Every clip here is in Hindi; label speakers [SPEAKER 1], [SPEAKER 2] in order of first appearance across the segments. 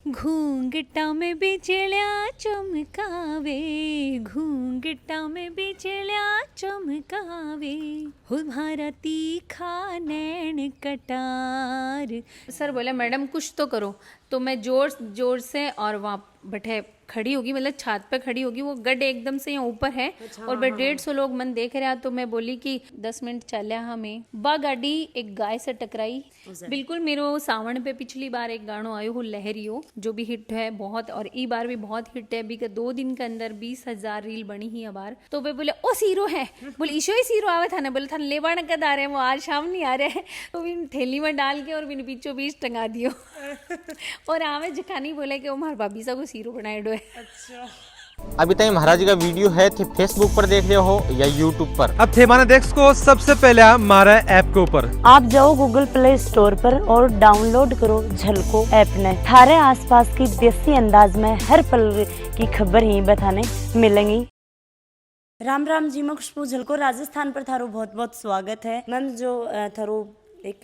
[SPEAKER 1] घूंघटा में बिजलियाँ चमकावे, घूंघटा में बिजलियाँ चमकावे, हो भारा तीखा नैन कटार। सर बोले मैडम कुछ तो करो, तो मैं जोर जोर से, और वहाँ बैठे खड़ी होगी, मतलब छत पे खड़ी होगी, वो गड एकदम से यहाँ ऊपर है। अच्छा, और 150 लोग मन देख रहा, तो मैं बोली कि 10 मिनट चलिया हमें बा गाड़ी एक गाय से टकराई। बिल्कुल मेरे सावन पे पिछली बार एक गानो आयो हो लहरियो, जो भी हिट है बहुत, और ई बार भी बहुत हिट है। अभी के 2 दिन के अंदर 20,000 रील बनी ही बार। तो वे बोले ओ सीरो है, बोले ईशो ही सीरो आवे था ना, बोले था लेवाण कद आ रहे हैं, वो आज शाम नहीं आ रहे हैं। तो बिन थैली में डाल के और बिन बीचों बीच टंगा दियो। और आवे जखानी बोले कि वो हमारे भाभी सा को सीरो बनाए डो है। अच्छा,
[SPEAKER 2] अभी तक महाराज का वीडियो है थे फेसबुक पर देख रहे हो या यूट्यूब पर।
[SPEAKER 3] अब थे माने देख को सबसे पहले हमारा ऐप के ऊपर
[SPEAKER 4] आप जाओ गूगल प्ले स्टोर पर और डाउनलोड करो झलको ऐप ने। थारे आसपास की देसी अंदाज में हर पल की खबर ही बताने मिलेंगी। राम राम जी, मैं खुशबू झलको राजस्थान पर थारो बहुत बहुत स्वागत है। मैम जो थारो एक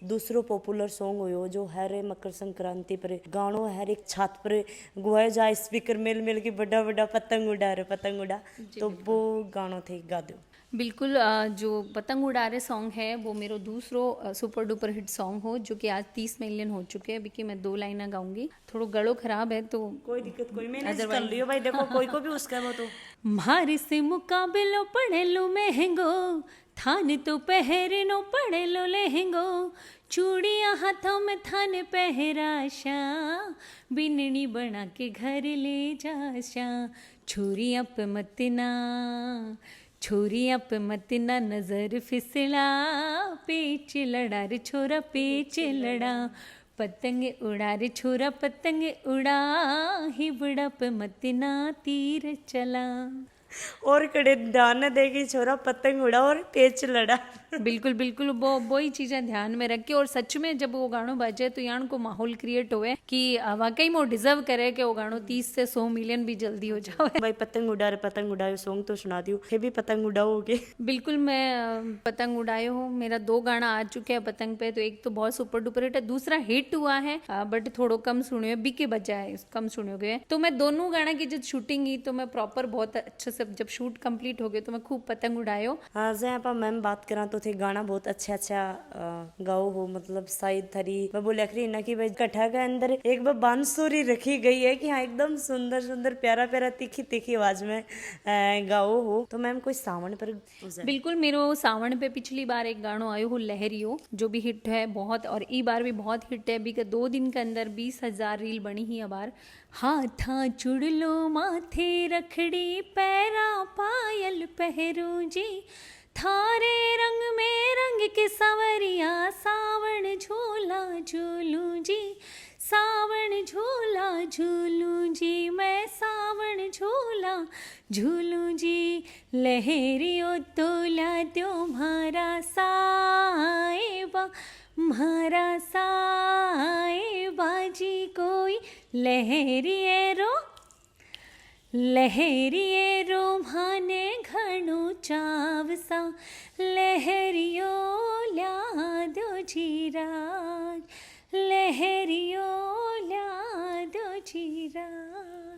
[SPEAKER 4] दूसरो पॉपुलर सॉन्ग हो जो हर मकर संक्रांति पर गानो हर एक छत पर गुआ जाए, स्पीकर मिल मिल के बड़ा बड़ा पतंग उड़ा रहे पतंग उड़ा, तो वो गानो थे गा दो।
[SPEAKER 1] बिल्कुल, जो पतंग उड़ा रहे सॉन्ग है वो मेरा दूसरो सुपर डुपर हिट सॉन्ग हो, जो कि आज 30 मिलियन हो चुके हैं। अभी मैं 2 लाइना गाऊंगी, थोड़ा गड़ो खराब है तो
[SPEAKER 4] कोई दिक्कत कोई मैनेज कर लियो भाई, देखो कोई को भी उसका वो तो
[SPEAKER 1] मारे से मुकाबलो पड़े लो महंगो, थान तो पहरे नो पड़े लो लहंगो, चूड़ियाँ हाथों में थान पहराशा, बिननी बना के घर ले जाशा, छुरियाँ पे मत ना, छुरियाँ पे मत ना नजर फिसला, पेच लड़ा रे छोरा पेच लड़ा, पतंगे उड़ा रे छोरा पतंगे उड़ा, हिबड़ा पे मत ना तीर चला।
[SPEAKER 4] और कड़े ध्यान न देगी छोरा पतंग उड़ा और पेच लड़ा।
[SPEAKER 1] बिल्कुल बिल्कुल, वो ही चीजें ध्यान में रख के, और सच में जब वो गानो बजे तो यान को माहौल क्रिएट हुए कि वाकई में डिजर्व करे कि वो गानो 30 से 100 मिलियन भी जल्दी हो जाए।
[SPEAKER 4] भाई पतंग उड़ा रहे पतंग उड़ाए सॉन्ग तो सुना दियो, फिर भी पतंग उड़ाओगे?
[SPEAKER 1] बिल्कुल, मैं पतंग उड़ाए हूँ, मेरा 2 गाना आ चुके हैं पतंग पे। तो एक तो बहुत सुपर डुपर हिट है, दूसरा हिट हुआ है बट थोड़ो कम सुने हुए, बीके बजा है कम सुने हुए। तो मैं दोनों गाना की जब शूटिंग की तो मैं प्रॉपर बहुत अच्छे से, जब शूट कंप्लीट हो गए तो मैं खूब पतंग उड़ाए हो।
[SPEAKER 4] हाँ जहाँ पर मैम बात करा तो थे गाना बहुत अच्छा गाओ हो, मतलब शायद थरी मैं बोले अखरी ना कि भाई कट्ठा के अंदर एक बार बांसुरी रखी गई है कि हाँ एकदम सुंदर सुंदर प्यारा प्यारा तीखी तीखी आवाज में गाओ हो। तो मैम कोई सावन पर?
[SPEAKER 1] बिल्कुल, मेरे सावन पे पिछली बार एक गानो आयो हो लहरियो, जो भी हिट है बहुत, और ई बार भी बहुत हिट है। अभी के 2 दिन के अंदर 20,000 रील बनी ही बार। हाथा चुड़ लो माथे रखड़ी पैरा पायल पहरू जी, थारे रंग में रंग के सवरिया, सावन झूला झूलू जी, सावन झूला झूलू जी, मैं सावन झूला झूलू जी, लहरियो तोला दो म्हारा साएबा, म्हारा साएबा जी, कोई लहरिए रो लहरिए रो भाने घणो चावसा, लहरियो ल्या दो जीराज, लहरियो ल्या दो जीराज।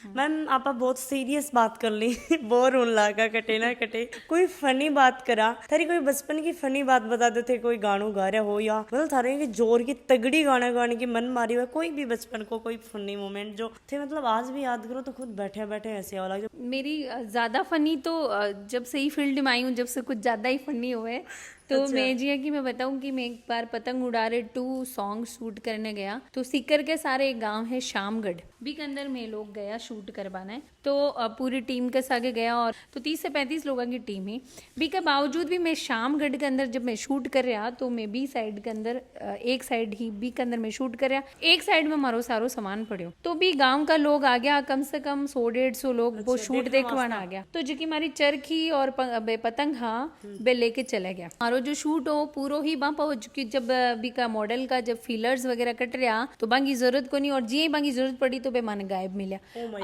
[SPEAKER 4] मैम आप बहुत सीरियस बात कर ली, बोर होने लगा कटे ना कटे। कोई फनी बात करा थारी, कोई बचपन की फनी बात बता दो थे, कोई गानो गा रहा हो या मतलब थारे की जोर की तगड़ी गाना गाने की मन मारी हुआ, कोई भी बचपन को कोई फनी मोमेंट जो थे, मतलब आज भी याद करो तो खुद बैठे बैठे ऐसे वाला। मेरी
[SPEAKER 1] ज्यादा फनी तो जब से ही फील्ड में आई हूँ, जब से कुछ ज्यादा ही फनी हुए। तो अच्छा। मैं जी कि मैं बताऊं कि मैं एक बार पतंग उड़ारे 2 सॉन्ग शूट करने गया। तो सीकर के सारे एक गांव है शामगढ़, भी के अंदर में लोग गया शूट करवाना है। तो पूरी टीम के साथ गया, और तो 30 से 35 लोगों की टीम ही। भी के बावजूद भी मैं शामगढ़ के अंदर जब मैं शूट कर रहा, तो मैं बी साइड के अंदर एक साइड ही बी के अंदर मैं शूट कर रहा, एक साइड में मारो सारो सामान पड़ो। तो भी गाँव का लोग आ गया, कम से कम 100-150 लोग वो शूट देखवाना आ गया। तो जो कि हमारी चरखी और पतंग हाँ बे लेके चला गया। जो शूट हो पूरो ही बापा हो चुकी। जब अभी का मॉडल का जब फीलर्स वगैरह कट रहा तो बाकी जरूरत को नहीं, और जी बाकी जरूरत पड़ी तो बेमान गायब मिला।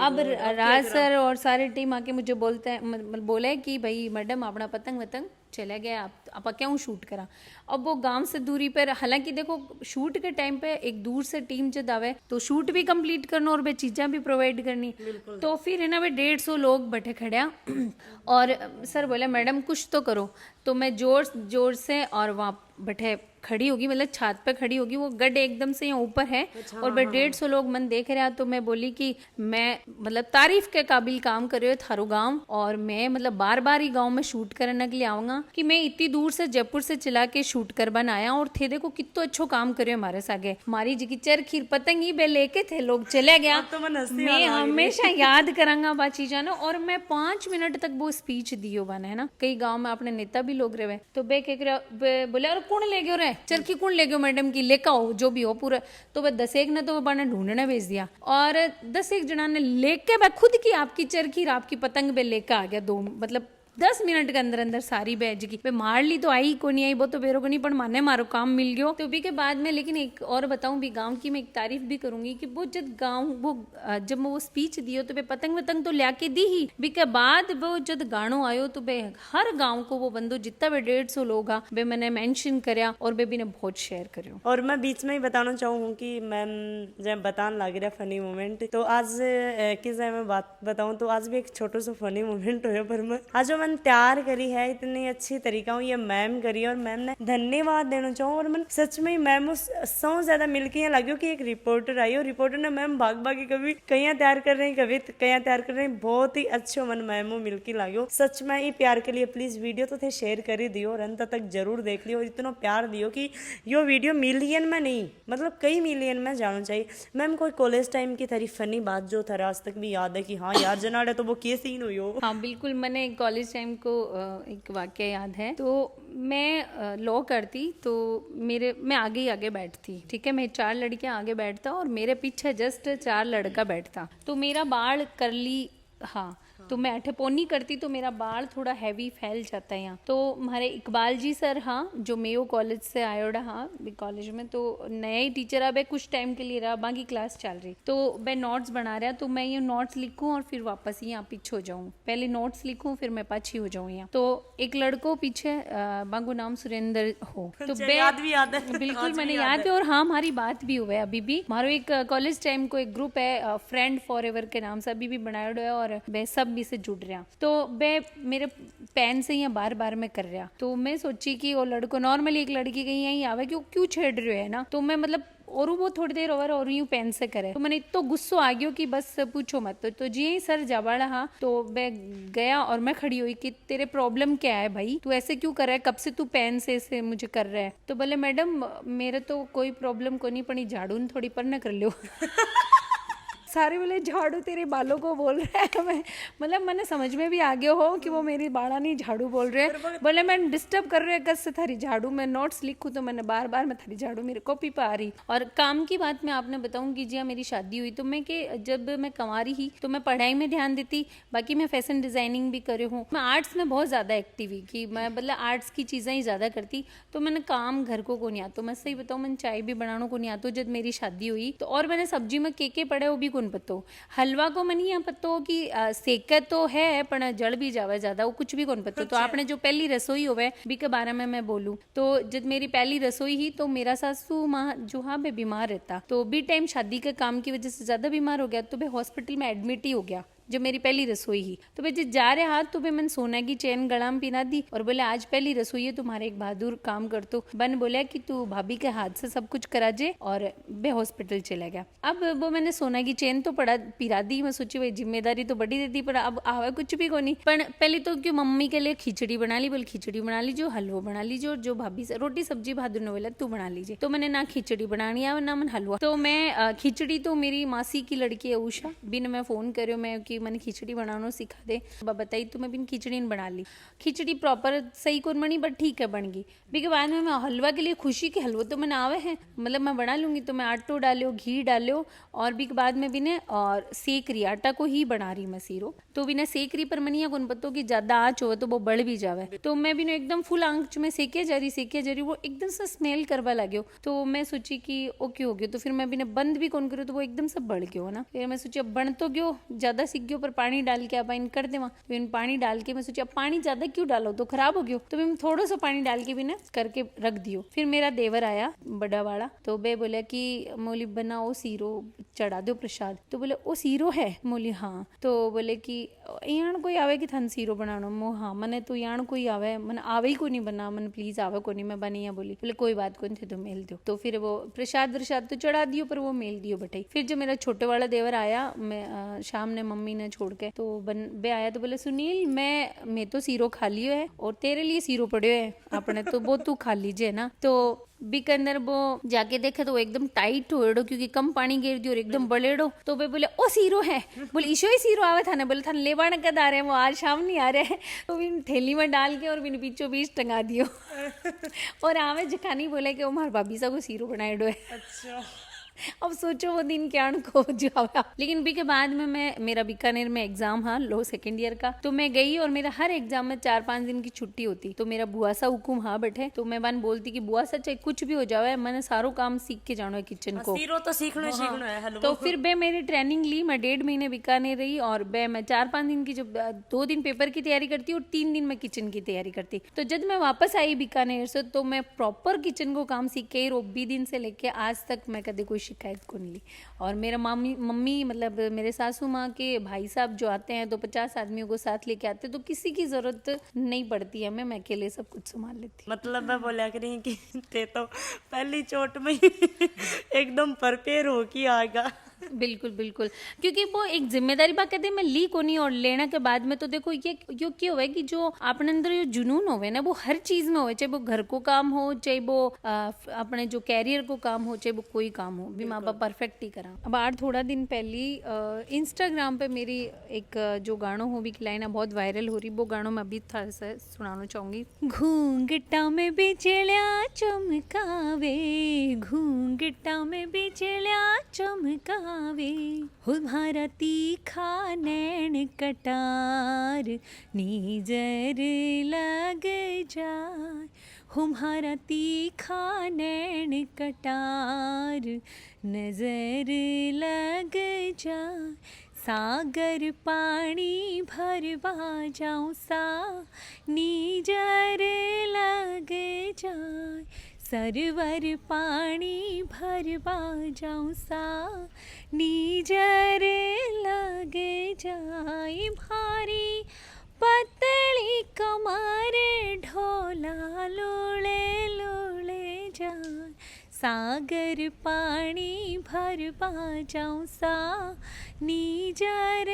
[SPEAKER 1] अब राज सर और सारे टीम आके मुझे बोलते हैं, बोले कि भाई मैडम अपना पतंग वतंग चला गया आप क्यों शूट करा। अब वो गांव से दूरी पर, हालांकि देखो शूट के टाइम पे एक दूर से टीम जब आवे तो शूट भी कंप्लीट करना और वे चीज़ें भी प्रोवाइड करनी, तो फिर है ना वे 150 लोग बैठे खड़ा और सर बोले मैडम कुछ तो करो। तो मैं जोर से और वहाँ बैठे खड़ी होगी, मतलब छत पे खड़ी होगी, वो गड एकदम से यहाँ ऊपर है और मैं 150 लोग मन देख रहा। तो मैं बोली कि मैं मतलब तारीफ के काबिल काम कर रहे हो थारो गांव, और मैं मतलब बार बार ही गांव में शूट करने के लिए आऊंगा कि मैं इतनी दूर से जयपुर से चला के शूट कर बनाया और थे देखो कितना अच्छो काम करे हमारे सागे। हमारी जी की चरखी पतंग ही बे लेके थे लोग चले गया।
[SPEAKER 4] तो
[SPEAKER 1] मैं हमेशा याद करांगा बा चीजा ना। और मैं 5 मिनट तक वो स्पीच दियो बना है ना, कई गाँव में अपने नेता भी लोग रहे तो बे के बोले और कौन ले गयो रे चरखी, कौन ले गयो मैडम की, लेकर आओ जो भी हो पूरा। तो वह 10 ने तो वह ढूंढने भेज दिया और 10 जना ने लेके वह खुद की आपकी चरखी आपकी पतंग पे लेकर आ गया। 2 मतलब 10 मिनट के अंदर अंदर सारी बैज की वे मार ली। तो आई को नहीं आई वो तो बेरो को नहीं, पर माने मारो काम मिल गयो। तो भी के बाद में लेकिन एक और बताऊं भी गांव की मैं एक तारीफ भी करूंगी कि वो जब वो स्पीच दियो तो वे पतंग तो ला के दी ही, भी के बाद वो जब गानो आयो तो वे हर गाँव को वो बंदो जितना वे 150 लोग आ वे मैंने मेंशन करया और वे भी ने बहुत शेयर करो।
[SPEAKER 4] और मैं बीच में ही बताना चाहूँ कि मैम जब बतान लग रहा फनी मोमेंट, तो आज किस मैं बात बताऊँ तो आज भी एक छोटा सा फनी मोमेंट हो, पर मैं आज मैंने तैयार करी है इतनी अच्छी तरीका ये मैम करी और मैम ने धन्यवाद देना चाहूँ। और मैं सच में मैम सौ ज्यादा मिलके यहाँ लगे कि एक रिपोर्टर आई और रिपोर्टर ने मैम भाग भागी कभी कहीं तैयार कर रहे हैं कभी कहीं तैयार कर रहे हैं, बहुत ही अच्छो मन मैमो मिलके लागो। सच में ये प्यार के लिए प्लीज वीडियो तो थे शेयर कर ही दियो और अंत तक जरूर देख लियो और इतना प्यार दियो कि यो वीडियो मिलियन में नहीं मतलब कई मिलियन में जाना चाहिए। मैम कोई कॉलेज टाइम की थारी फनी बात जो था आज तक भी याद है कि हाँ यार जनाड़े तो वो के सीन हुई हो?
[SPEAKER 1] हाँ बिल्कुल, मैंने कॉलेज टाइम को एक वाक्य याद है। तो मैं लॉ करती तो मैं आगे बैठती, ठीक है, मैं 4 लड़कियां आगे बैठता और मेरे पीछे जस्ट 4 लड़का बैठता। तो मेरा बाल करली, हाँ तो मैं अठपोनी करती तो मेरा बाल थोड़ा हैवी फैल जाता है यहाँ। तो हमारे इकबाल जी सर हाँ जो मेयो कॉलेज से आयो हाँ कॉलेज में, तो नया ही टीचर अब कुछ टाइम के लिए रहा, बाकी क्लास चल रही। तो मैं नोट्स बना रहा तो मैं ये नोट्स लिखूं और फिर वापस यहाँ पीछे हो जाऊँ, पहले नोट्स लिखूं फिर मैं पाछी हो जाऊँ यहाँ। तो एक लड़को पीछे बांगो नाम सुरेंद्र हो, तो
[SPEAKER 4] याद भी याद है
[SPEAKER 1] बिल्कुल मैंने याद है। और हाँ हमारी बात भी हुआ है अभी भी। हमारा एक कॉलेज टाइम को एक ग्रुप है फ्रेंड फॉर एवर के नाम से, अभी भी बनाया हुआ है और मैं सब से जुड़ रहा। तो मैं मेरे पेन से यहाँ बार मैं कर रहा, तो मैं सोची कि वो लड़को नॉर्मली एक लड़की कहीं यहीं आवे कि वो क्यों छेड़ रहे है ना, तो मैं मतलब और वो थोड़ी देर ओवर और यूं पेन से करे। तो मैंने इतना गुस्सा आ गया कि बस पूछो मत। तो जी ही सर जावाड़ा हाँ, तो मैं गया और मैं खड़ी हुई कि तेरे प्रॉब्लम क्या है भाई, तू ऐसे क्यों कर रहा है, कब से तू पेन से ऐसे मुझे कर रहा है। तो बोले मैडम मेरे तो कोई प्रॉब्लम को नहीं पड़ी, झाड़ू थोड़ी पर न कर लो सारे बोले झाड़ू तेरे बालों को बोल रहा है। मैं मतलब मैंने समझ में भी आ गया हो कि वो मेरी बाड़ा नहीं झाड़ू बोल रहे हैं। बोले मैं डिस्टर्ब कर रहे कस से थारी झाड़ू, मैं नोट्स लिखूं तो मैंने बार मैं थारी झाड़ू मेरे कॉपी पे आ रही। और काम की बात मैं आपने बताऊं कि जी हाँ मेरी शादी हुई तो मैं कि जब मैं कंवारी ही तो मैं पढ़ाई में ध्यान देती, बाकी मैं फैशन डिजाइनिंग भी करे हूँ। मैं आर्ट्स में बहुत ज्यादा एक्टिव ही कि मैं मतलब आर्ट्स की चीजें ही ज्यादा करती। तो मैंने काम घर को नहीं आता, मैं सही बताऊँ मैंने चाय भी बनाना को नहीं आता जब मेरी शादी हुई। तो और मैंने सब्जी में के पड़े वो भी कौन पतो, हलवा को मनी यहाँ पतो कि सेकत तो है पर जड़ भी जावे ज्यादा, वो कुछ भी कौन पतो। तो आपने जो पहली रसोई होवे भी के बारे में मैं बोलूं तो जब मेरी पहली रसोई ही तो मेरा सासू माँ जो हाँ बे बीमार रहता, तो भी टाइम शादी के काम की वजह से ज्यादा बीमार हो गया, तो बे हॉस्पिटल में एडमिट ही हो गया जो मेरी पहली रसोई ही। तो भाई जा रहे हाथ तो भाई मैंने सोना की चैन गला में पिना दी और बोले आज पहली रसोई है तुम्हारे एक बहादुर काम कर। तो बन बोला कि तू भाभी के हाथ से सब कुछ करा जे और बे हॉस्पिटल चला गया। अब वो मैंने सोना की चैन तो पड़ा पिरा दी, मैं सोची भाई जिम्मेदारी तो बड़ी देती पर अब आवा कुछ भी को नहीं। पर पहले तो क्यों मम्मी के लिए खिचड़ी बना ली, बोल खिचड़ी बना लीजिए, हलवा बना लीजिए, और जो भाभी से रोटी सब्जी बहादुर ने बोला तू बना लीजिए। तो मैंने ना खिचड़ी बनानी है ना मन हलवा। तो मैं खिचड़ी तो मेरी मासी की लड़की है उषा बिन मैं फोन करो मैं कि मैंने खिचड़ी बनाना सिखा दे, बताई तो मैं बिन खिचड़ी बना ली। खिचड़ी प्रॉपर सही कौन बनी बट ठीक है बन गई। भी के बाद में मैं हलवा के लिए खुशी के हलवा तो मैंने आवे है मतलब मैं बना लूंगी। तो मैं आटो डालो घी डालो और भी के बाद में भी ने और सेक रही आटा को ही बना रही मैं सीरो। तो भी ने सेक रही पर मनिया कौन पतो कि ज्यादा आँच हो तो वो बढ़ भी जावे। तो मैं भी एकदम फुल आंच में सेके जा रही वो एकदम से स्मेल करवा लगे। तो मैं सोची कि ओके हो गया। तो फिर मैं भी ने बंद भी कौन करूँ तो वो एकदम से बढ़ गयो ना। फिर मैं सोची अब बन तो गयो ज्यादा सीख के ऊपर पानी डाल के अब इन कर दे वहाँ। तो इन पानी डाल के मैं सोची अब पानी ज्यादा क्यों डालो, तो खराब हो गयो, तो मैं थोड़ा सा पानी डाल के भी ना करके रख दियो। फिर मेरा देवर आया बड़ा वाला, तो बे बोला कि मोली बनाओ सीरो चढ़ा दो प्रसाद। तो बोले ओ सीरो है, मोली हाँ। तो बोले कि यान कोई आवे कि थान सीरो बनानो, मो हाँ मने तो यान कोई आवे, मन आवे ही को नहीं बना, मन प्लीज आवे को नहीं, मैं बनी है बोली। बोले कोई बात को नहीं थे तो मेल दो। तो फिर वो प्रसाद तो चढ़ा दियो, पर वो मेल दियो बटाई। फिर जो मेरा छोटे वाला देवर आया, मैं शाम ने मम्मी ने छोड़ के, तो बे आया तो बोले सुनील मैं तो सीरो खा लियो है और तेरे लिए सीरो पड़े है अपने, तो वो तू खा लीजिए ना। तो बी के अंदर वो जाके देखे तो वो एकदम टाइट हो क्योंकि कम पानी गिर दियो और एकदम बलेड़ो। तो वे बोले ओ सीरो है, बोले ईशो ही सीरो आवे था ना, बोले था लेवाने कद आ रहे हैं, वो आज शाम नहीं आ रहे हैं। तो बिन थैली में डाल के और बिन बीचों बीच टंगा दियो और आवे जखानी बोले कि वो हमारे भाभी सा को सीरो बनाए डो है। अच्छा अब सोचो वो दिन क्या को जावा। लेकिन बी के बाद में मेरा बीकानेर में एग्जाम हाँ लो सेकेंड ईयर का, तो मैं गई और मेरा हर एग्जाम में 4-5 दिन की छुट्टी होती। तो मेरा बुआ सा हुकुम हाँ बैठे, तो मैं बन बोलती कि बुआ सा चाहे कुछ भी हो जावे, मैंने सारो काम सीख के जानो है किचन को,
[SPEAKER 4] तो सीखना है।
[SPEAKER 1] तो फिर बे मेरी ट्रेनिंग ली, मैं 1.5 महीने बीकानेर रही और बे मैं 4-5 दिन की, जब 2 दिन पेपर की तैयारी करती और 3 दिन मैं किचन की तैयारी करती। तो जब मैं वापस आई बीकानेर से, तो मैं प्रॉपर किचन को काम सीख के रोबी दिन से लेके आज तक मैं कभी कोई शिकायत को नहीं ली। और मेरा मम्मी मतलब मेरे सासू माँ के भाई साहब जो आते हैं तो 50 आदमियों को साथ लेके आते, तो किसी की जरूरत नहीं पड़ती है, मैं अकेले सब कुछ संभाल लेती।
[SPEAKER 4] मतलब मैं बोला करी कि ते तो पहली चोट में एकदम प्रिपेयर हो के आएगा।
[SPEAKER 1] बिल्कुल बिल्कुल, क्योंकि वो एक जिम्मेदारी बात कहते हैं मैं ली को नहीं, और लेने के बाद में तो देखो ये क्या हुआ है कि जो अपने अंदर जो जुनून होवे ना वो हर चीज में हो, चाहे वो घर को काम हो, चाहे वो अपने जो कैरियर को काम हो, चाहे वो कोई काम हो, भी माँ बाप परफेक्ट ही करा। अब आर थोड़ा दिन पहले इंस्टाग्राम पे मेरी एक जो गानों हो भी लाइन बहुत वायरल हो रही, वो गानों में अभी थोड़ा सा सुनाना चाहूंगी। घूंघटा में बिजलियां चमकावे, घूंघटा में बिजलियां चमकावे, तुम्हारा तीखा नैन कटार नीजर लग जाए, तुम्हारा तीखा नैन कटार नजर लग जाए, सागर पानी भरवा जाऊं सा नीजर लग जाए, सरवर पानी भरवा जाऊं सा नीजर लगे जाए, भारी पतली कमर ढोला लोले लोले जाए, सागर पानी भरवा जाऊं सा नीजर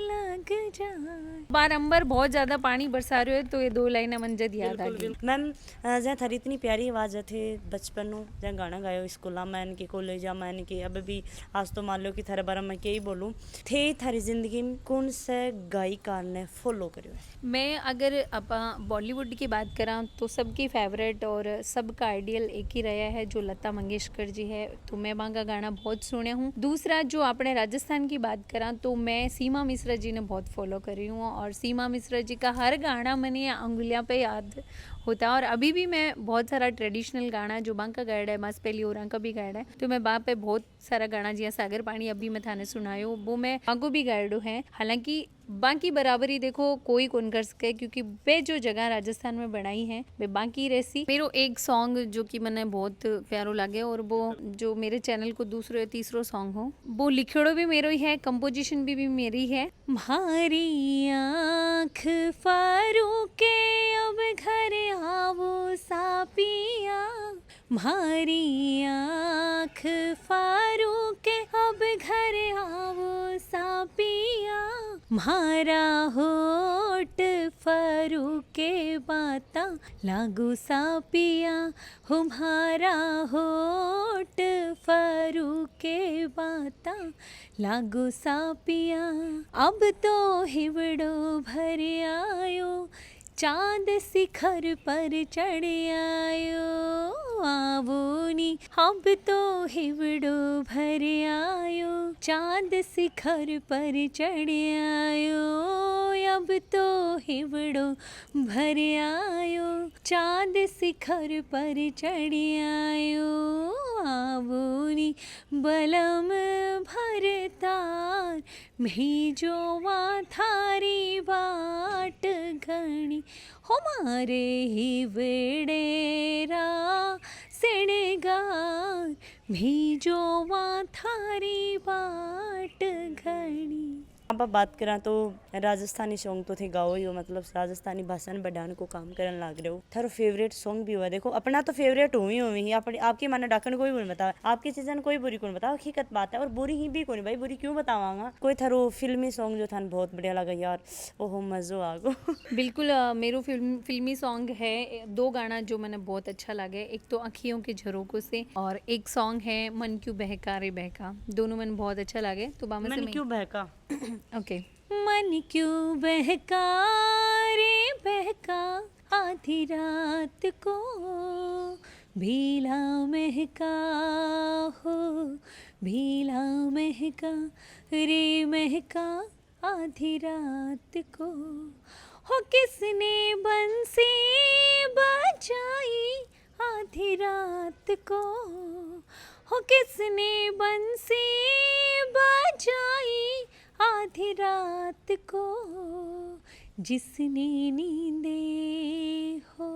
[SPEAKER 1] लग जाए। बारंबार बहुत ज्यादा पानी बरसा रहे हो, तो ये 2 लाइनें मंजद याद आ गई।
[SPEAKER 4] मैम जहाँ थारी इतनी प्यारी आवाज़ थे बचपन में, जहाँ गाना गायो स्कूल मैंने के कॉलेज मैंने के, अब भी आज तो मान लो कि थारे बारे में क्या ही बोलूँ थे, थारी जिंदगी में कौन से गायिका ने फॉलो करो?
[SPEAKER 1] मैं अगर आप बॉलीवुड की बात करा तो सबकी फेवरेट और सबका आइडियल एक ही रहा है जो लता मंगेशकर जी है, तो मैं वहाँ का गाना बहुत सुने हूँ। दूसरा जो अपने राजस्थान की बात करा तो मैं सीमा मिश्रा जी ने बहुत फॉलो करी हूँ, और सीमा मिश्रा जी का हर गाना मैंने अंगुलियाँ पे याद होता है। और अभी भी मैं बहुत सारा ट्रेडिशनल गाना जो बांका गायड है, मास पहली और का भी गायड है, तो मैं वहाँ पे बहुत सारा गाना जिया सागर पानी अभी मैं थाने सुनायो वो मैं बांको भी गायडो है। हालांकि बाकी बराबरी देखो कोई कौन कर सके, क्योंकि वे जो जगह राजस्थान में बनाई है वे बाकी रहसी। मेरो एक सॉन्ग जो कि मैंने बहुत प्यारो लगे, और वो जो मेरे चैनल को दूसरो या तीसरो सॉन्ग हो, वो लिखड़ो भी मेरो ही है, कंपोजिशन भी मेरी है। भारी आँख फारू के अब घर आवो सापिया, भारी आँख फारू के अब घर आवो सापिया, म्हारा होठ फरू के बाता लागू सापिया, तुम्हारा होठ फरू के बाता लागू सापिया, अब तो हिवड़ो भर आयो, चांद शिखर पर चढ़ आयो, आवोनी अब तो हिवड़ो भर आयो, चांद शिखर पर चढ़ आयो, अब तो हिवड़ो भर आयो, चांद शिखर पर चढ़ आयो, आवोनी बलम भरतार भेजो वा थारी बाट घणी हो मारे ही वेडेरा सेणगार भेजो वा थारी बाट घणी।
[SPEAKER 4] आप बात करा तो राजस्थानी सॉन्ग तो थे गाओ ही हो, मतलब राजस्थानी भाषा में बढ़ाने को काम करने लग रहे हो। थारो फेवरेट सॉन्ग भी हुआ, देखो अपना तो फेवरेट हो ही अपने आपकी माना डाकन कोई बुरी बताओ, आपकी चीज़न कोई बुरी कौन बताओ, हकीकत बात है। और बुरी ही भी कौन भाई, बुरी क्यों बतावांगा। कोई थारो फिल्मी सॉन्ग जो था बहुत बढ़िया लगा यार, ओहो मज़ो आ गो।
[SPEAKER 1] बिल्कुल मेरो फिल्मी सॉन्ग है, 2 गाना जो मैंने बहुत अच्छा लगे। एक तो अखियों के झरोकों से और एक सॉन्ग है मन क्यों बहका रे बहका, दोनों मैंने बहुत अच्छा लगे। तो बामा से
[SPEAKER 4] मन क्यों बहका।
[SPEAKER 1] ओके। मन क्यों बहका रे बहका आधी रात को, भीला महका हो भीला महका रे महका आधी रात को, हो किसने बंसी बजाई आधी रात को, हो किसने बंसी बजाई आधी रात को, जिसने नींदे हो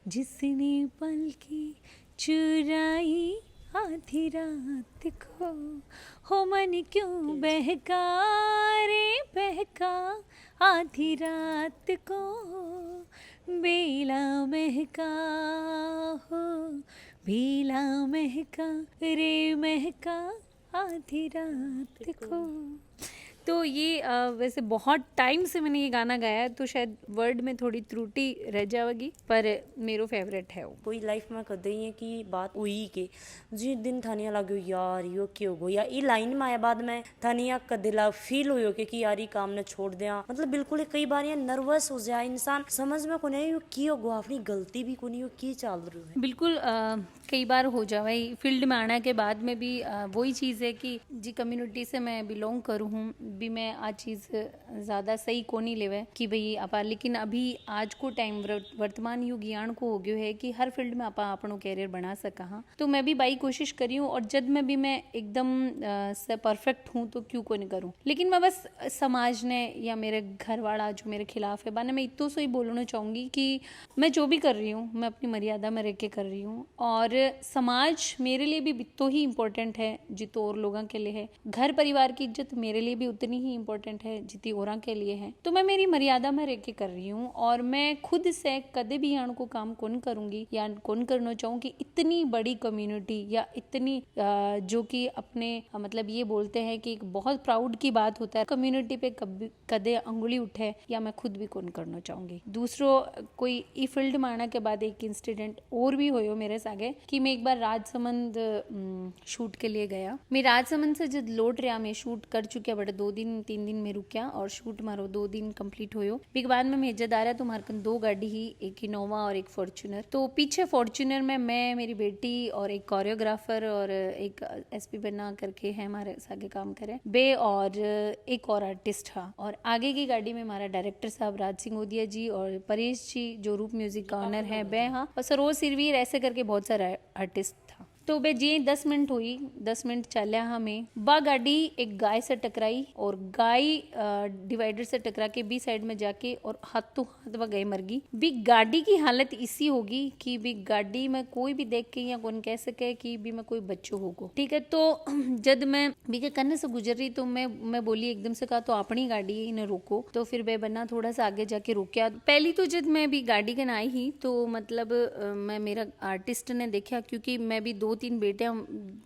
[SPEAKER 1] जिसने पलकी चुराई आधी रात को, हो मन क्यों बहका रे बहका आधी रात को, बेला महका हो बेला महका रे महका आधी रात को। तो ये वैसे बहुत टाइम से मैंने ये गाना गाया है, तो शायद वर्ड में थोड़ी त्रुटि रह जाएगी, पर मेरो फेवरेट है वो।
[SPEAKER 4] कोई लाइफ में कदे ही है कि बात हुई के जिस दिन थानिया लागो यार यो क्यों हो, या ई लाइन में आया बाद में थानिया कदेला फील हुई हो कि यार ये काम ने छोड़ दिया, मतलब बिल्कुल कई बार ये नर्वस हो जाए इंसान, समझ में को नहीं की हो अपनी गलती भी को नहीं हो की चल रही है।
[SPEAKER 1] बिल्कुल कई बार हो जावे फील्ड में आने के बाद में भी वही चीज़ है कि जी कम्युनिटी से मैं बिलोंग करूँ हूँ भी मैं आ चीज़ ज़्यादा सही को नहीं लेवे कि भाई आपा, लेकिन अभी आज को टाइम वर्तमान युग यान को हो गयो है कि हर फील्ड में आपा अपनो कैरियर बना सका। हाँ, तो मैं भी बाई कोशिश करी हूँ, और जब मैं भी मैं एकदम से परफेक्ट हूँ तो क्यों को नहीं करूँ, लेकिन मैं बस समाज ने या मेरे घर वाला जो मेरे खिलाफ है बाने मैं इतो से ही बोलना चाहूँगी कि मैं जो भी कर रही हूँ मैं अपनी मर्यादा में रह के कर रही हूँ, और समाज मेरे लिए भी इतो ही इम्पोर्टेंट है जितो और लोगों के लिए है, घर परिवार की इज्जत मेरे लिए भी उतनी ही इम्पोर्टेंट है जितनी औरों के लिए है। तो मैं मेरी मर्यादा में रह के कर रही हूँ, और मैं खुद से कदे भी यहाँ को काम कौन करूँगी या कौन करना चाहूँ कि इतनी बड़ी कम्युनिटी या इतनी जो कि अपने मतलब ये बोलते हैं कि एक बहुत प्राउड की बात होता है कम्युनिटी पे कदे अंगुली उठे, या मैं खुद भी कौन करना चाहूँगी। दूसरों कोई ई फील्ड में आने के बाद एक इंसिडेंट और भी होयो मेरे सागे कि मैं एक बार राजसमंद शूट के लिए गया। मैं राजसमंद से जब लौट रहा मैं शूट कर चुके बड़े 2-3 दिन में रुकिया, और शूट मारो 2 दिन कंप्लीट होयो। फिर बाद में मेजर आ रहा तो हमारे 2 गाड़ी ही, एक इनोवा और एक फॉर्च्यूनर। तो पीछे फॉर्च्यूनर में मैं, मेरी बेटी और एक कोरियोग्राफर और एक एसपी बन्ना करके है हमारे सागे काम करे बे, और एक और आर्टिस्ट था, और आगे की गाड़ी में हमारा डायरेक्टर साहब राज सिंह ओदिया जी और परेश जी जो रूप म्यूजिक का ऑनर है बे, हाँ, और सरोज सिरवीर ऐसे करके बहुत सारा आर्टिस्ट था। तो बे जी 10 मिनट हुई, 10 मिनट चलिया हमें बा गाड़ी एक गाय से टकराई, और गाय डिवाइडर से टकरा के बी साइड में जाके और हाथों हाथ वह गाय मर गई। भी गाड़ी की हालत इसी होगी कि भी गाड़ी में कोई भी देख के या कौन कह सके कि भी मैं कोई बच्चों होगो, ठीक है। तो जब मैं भी के कन्ने से गुजर रही तो मैं बोली एकदम से कहा तो अपनी गाड़ी है इन्हें रोको, तो फिर बे बन्ना थोड़ा सा आगे जाके रोकिया। पहली तो जब मैं भी गाड़ी के ना आई ही तो मतलब मैं मेरा आर्टिस्ट ने देखा, क्योंकि मैं भी 2-3 बेटे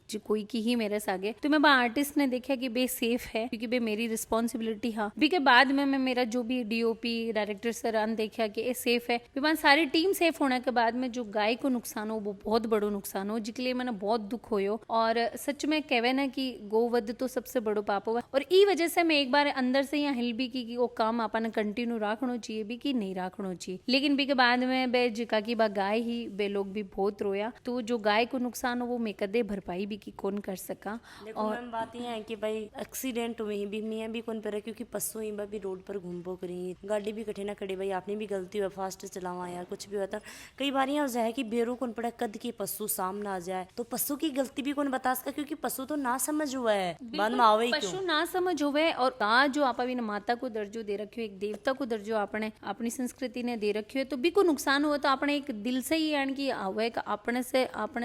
[SPEAKER 1] जो कोई की ही मेरे सागे, तो मैं आर्टिस्ट ने देखा कि बे सेफ है क्योंकि बे मेरी रिस्पॉन्सिबिलिटी। हाँ, भी के बाद में मैं मेरा जो भी डीओपी डायरेक्टर सर अन देखा कि ये सेफ है, भी सारी टीम सेफ होने के बाद में जो गाय को नुकसान हो वो बहुत बड़ो नुकसान हो, जिसके लिए मैंने बहुत दुख होयो। और सच में कहवे ना कि गोवध तो सबसे बड़ो पाप होगा, और ई वजह से मैं एक बार अंदर से यहाँ हिल भी की वो काम आपने कंटिन्यू रखना चाहिए भी कि नहीं रखना चाहिए, लेकिन भी के बाद में बे जिका की बा गाय ही बे लोग भी बहुत रोया। तो जो गाय को नुकसान नुकसान हो वो मैं कदे भरपाई भी की कौन कर सका।
[SPEAKER 4] देखो मैम बात ये है कि भाई एक्सीडेंट हुई भी मैं भी कौन पर क्योंकि पशु ही भी रोड पर घूमबो करी गाड़ी भी कठे ना खड़ी भाई आपने भी गलती हुआ फास्ट चलावा या कुछ भी होता कई बार यहाँ है कि बेरो कौन पड़ा कद के पशु सामने आ जाए तो पशु की गलती भी कौन बता सका क्योंकि पशु तो ना समझ हुआ है बाद में आवे ही
[SPEAKER 1] पशु
[SPEAKER 4] क्यों
[SPEAKER 1] ना समझ होवे और आ जो आप अभी माता को दर्जो दे रखियो एक देवता को दर्जो आपने अपनी संस्कृति ने दे रखियो है तो भी को नुकसान हुआ तो आपने एक दिल से ही यानी कि आवे कि अपने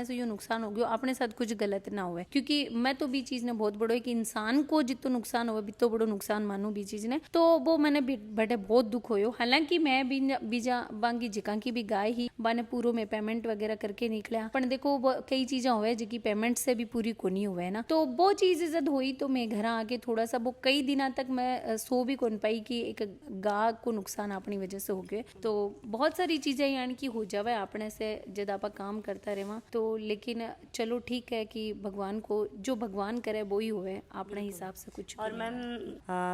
[SPEAKER 1] से यो नुकसान हो गयो अपने साथ कुछ गलत ना हुए क्योंकि मैं तो भी चीज ने बहुत बड़ो है कि इंसान को जितो नुकसान हुआ बितो बड़ो नुकसान मानू भी चीज ने तो वो मैंने बड़े बहुत दुख होयो। हालांकि मैं बीजा बांगी जिका की भी गाय ही बाने पूरो में पेमेंट वगैरह करके निकला पर देखो कई चीजें हुए जिकी पेमेंट से भी पूरी को नहीं हुए ना तो वो चीज जब हुई तो मैं घर आके थोड़ा सा वो कई दिनों तक मैं सो भी कौन पाई कि एक गाय को नुकसान अपनी वजह से हो गए। तो बहुत सारी चीजें यानी कि हो जावे अपने से जब आप काम करता रहे तो लेकिन चलो ठीक है कि भगवान को जो भगवान करे वो ही हुए अपने हिसाब से कुछ।
[SPEAKER 4] और मैम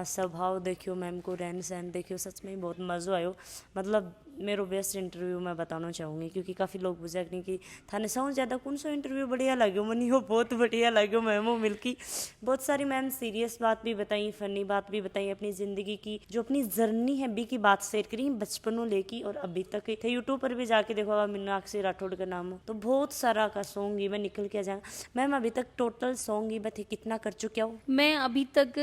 [SPEAKER 4] स्वभाव देखियो मैम को रहन सहन देखियो सच में बहुत मज़ो आयो मतलब मेरो बेस्ट इंटरव्यू मैं बताना चाहूँगी क्योंकि काफ़ी लोग बुझा नहीं कि थाने सौ ज़्यादा कौन सा इंटरव्यू बढ़िया लगे मनी हो बहुत बढ़िया लगे मैम हो मिलकी बहुत सारी मैम सीरियस बात भी बताई फनी बात भी बताई अपनी ज़िंदगी की जो अपनी जर्नी है बी की बात शेयर करी बचपनों लेकी और अभी तक थे यूट्यूब पर भी जाके देखो मीनाक्षी राठौड़ का नाम हो तो बहुत सारा का सॉन्ग ही मैं निकल के आ जाऊँगा। मैम अभी तक टोटल सॉन्ग ही बता कितना कर चुकी हूँ
[SPEAKER 1] मैं अभी तक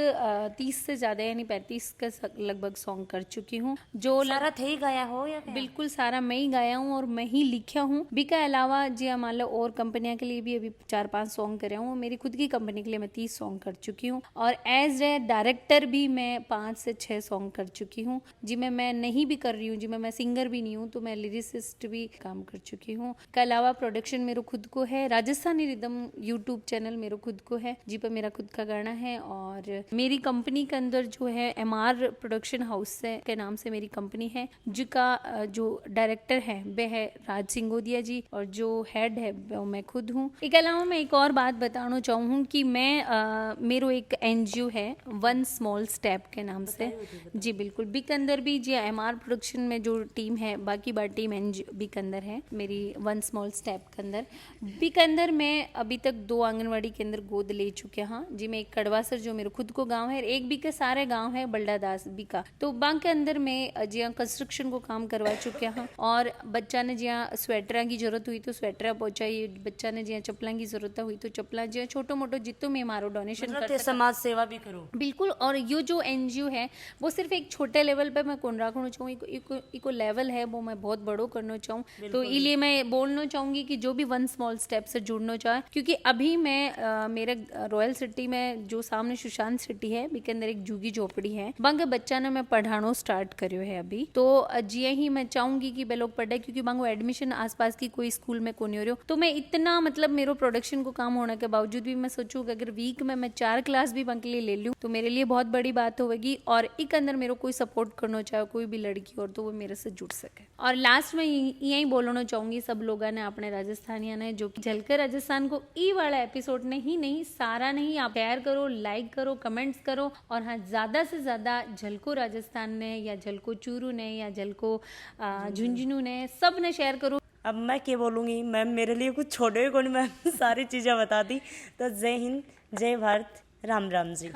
[SPEAKER 1] 30 से ज्यादा यानी 35 का लगभग सॉन्ग कर चुकी हूँ जो
[SPEAKER 4] सारा थे ही गाया हो या
[SPEAKER 1] बिल्कुल सारा मैं ही गाया हूँ और मैं ही लिखा हूँ बी का अलावा जी मान लो और कंपनियों के लिए भी अभी 4-5 सॉन्ग करे हूँ मेरी खुद की कंपनी के लिए मैं 30 सॉन्ग कर चुकी हूँ और एज ए डायरेक्टर भी मैं 5 से 6 सॉन्ग कर चुकी हूँ जिसमें मैं नहीं भी कर रही हूँ जिसमें मैं सिंगर भी नहीं हूँ तो मैं लिरिसिस्ट भी काम कर चुकी हूँ। के अलावा प्रोडक्शन मेरे खुद को है राजस्थानी रिदम यूट्यूब चैनल मेरे खुद को है जी पर मेरा खुद का गाना है और मेरी कंपनी के अंदर जो है MR प्रोडक्शन हाउस के नाम से मेरी कंपनी है जिसका जो डायरेक्टर है वह है राज सिंगोदिया जी और जो हेड है वो मैं खुद हूँ। इसके अलावा मैं एक और बात बताना चाहूँ कि मैं मेरो एक NGO है वन स्मॉल स्टेप के नाम से जी बिल्कुल बी के अंदर भी जी MR प्रोडक्शन में जो टीम है बाकी बार टीम NGO बी के अंदर है मेरी वन स्मॉल स्टेप के अंदर बी के अंदर मैं अभी तक 2 आंगनवाड़ी के अंदर गोद ले चुके हाँ जी मैं एक कड़वासर जो मेरे खुद को गांव है एक बी के सारे गांव है बल्डादास बी का तो बांग के अंदर मैं जी कंस्ट्रक्शन को काम करवा चुके हाँ और बच्चा ने जहाँ स्वेटर की जरूरत हुई तो स्वेटर पहुंचाई बच्चा ने जहाँ चप्पलों की जरूरत हुई तो चप्पल जहाँ छोटो मोटो जितो में मारो डोनेशन
[SPEAKER 4] करते समाज सेवा भी करो
[SPEAKER 1] बिल्कुल। और ये जो NGO है वो सिर्फ एक छोटे लेवल पे मैं कौन रखना चाहूँ इको लेवल है वो मैं बहुत बड़ो करना चाहूँ तो इसलिए मैं बोलना चाहूंगी कि जो भी वन स्मॉल स्टेप से जुड़ना चाहे क्योंकि अभी मैं मेरे रॉयल सिटी में जो सामने सुशांत सिटी है के अंदर एक झुगी झोपड़ी है बांगे बच्चा ने मैं पढ़ाना स्टार्ट करियो है अभी तो जी ही मैं चाहूंगी कि वे लोग पढ़े क्योंकि बांगो एडमिशन आसपास की कोई स्कूल में कोनी हो रही हो तो मैं इतना मतलब मेरे प्रोडक्शन को काम होने के बावजूद भी मैं सोचूं कि अगर वीक में मैं 4 क्लास भी बांग के लिए ले लूं तो मेरे लिए बहुत बड़ी बात होगी और एक अंदर मेरे कोई सपोर्ट करना चाहे कोई भी लड़की और तो वो मेरे से जुड़ सके। और लास्ट में यही बोलना चाहूंगी सब लोगों ने अपने राजस्थानिया ने जो झलकर राजस्थान को ई वाला एपिसोड नहीं सारा नहीं आप शेयर करो लाइक करो कमेंट्स करो और हाँ ज्यादा से ज्यादा झलको राजस्थान ने या झलको चूरू ने या झलको झुंझुनू ने सब ने शेयर करो।
[SPEAKER 4] अब मैं क्या बोलूँगी मैम मेरे लिए कुछ छोड़े कौन मैम सारी चीज़ें बता दी तो जय हिंद जय भारत राम राम जी।